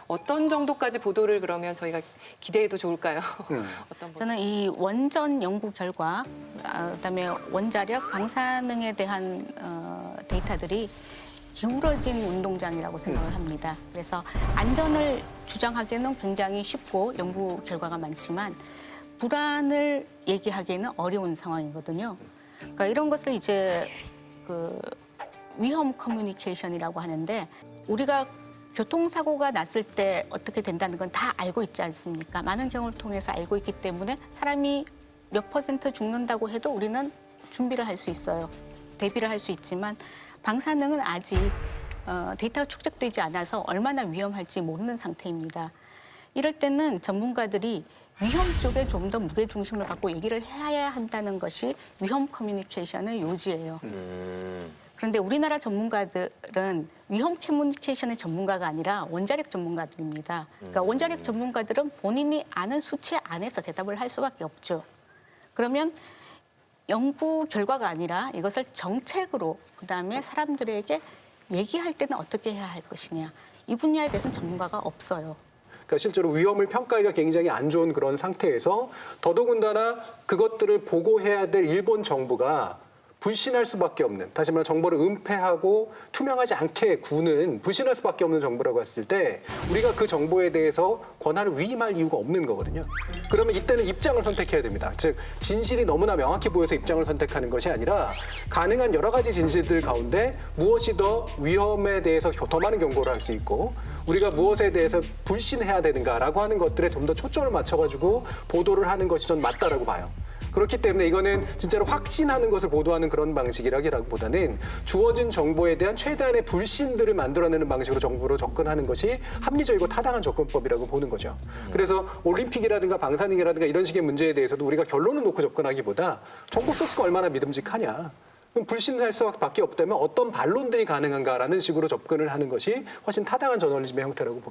어떤 정도까지 보도를 그러면 저희가 기대해도 좋을까요? 어떤 보도? 저는 이 원전 연구 결과, 그다음에 원자력, 방사능에 대한 데이터들이 기울어진 운동장이라고 생각을 합니다. 그래서 안전을 주장하기에는 굉장히 쉽고 연구 결과가 많지만 불안을 얘기하기에는 어려운 상황이거든요. 그러니까 이런 것을 이제 그 위험 커뮤니케이션이라고 하는데 우리가 교통사고가 났을 때 어떻게 된다는 건 다 알고 있지 않습니까? 많은 경험을 통해서 알고 있기 때문에 사람이 몇 % 죽는다고 해도 우리는 준비를 할 수 있어요. 대비를 할 수 있지만 방사능은 아직 데이터가 축적되지 않아서 얼마나 위험할지 모르는 상태입니다. 이럴 때는 전문가들이 위험 쪽에 좀 더 무게중심을 갖고 얘기를 해야 한다는 것이 위험 커뮤니케이션의 요지예요. 그런데 우리나라 전문가들은 위험 커뮤니케이션의 전문가가 아니라 원자력 전문가들입니다. 그러니까 원자력 전문가들은 본인이 아는 수치 안에서 대답을 할 수밖에 없죠. 그러면 연구 결과가 아니라 이것을 정책으로 그다음에 사람들에게 얘기할 때는 어떻게 해야 할 것이냐. 이 분야에 대해서는 전문가가 없어요. 그러니까 실제로 위험을 평가하기가 굉장히 안 좋은 그런 상태에서 더더군다나 그것들을 보고해야 될 일본 정부가 불신할 수밖에 없는, 다시 말해 정보를 은폐하고 투명하지 않게 구는 불신할 수밖에 없는 정보라고 했을 때 우리가 그 정보에 대해서 권한을 위임할 이유가 없는 거거든요. 그러면 이때는 입장을 선택해야 됩니다. 즉 진실이 너무나 명확히 보여서 입장을 선택하는 것이 아니라 가능한 여러 가지 진실들 가운데 무엇이 더 위험에 대해서 더 많은 경고를 할 수 있고 우리가 무엇에 대해서 불신해야 되는가라고 하는 것들에 좀 더 초점을 맞춰가지고 보도를 하는 것이 전 맞다라고 봐요. 그렇기 때문에 이거는 진짜로 확신하는 것을 보도하는 그런 방식이라기보다는 주어진 정보에 대한 최대한의 불신들을 만들어내는 방식으로 정부로 접근하는 것이 합리적이고 타당한 접근법이라고 보는 거죠. 그래서 올림픽이라든가 방사능이라든가 이런 식의 문제에 대해서도 우리가 결론을 놓고 접근하기보다 정보 소스가 얼마나 믿음직하냐. 그럼 불신할 수밖에 없다면 어떤 반론들이 가능한가라는 식으로 접근을 하는 것이 훨씬 타당한 저널리즘의 형태라고 봅니다.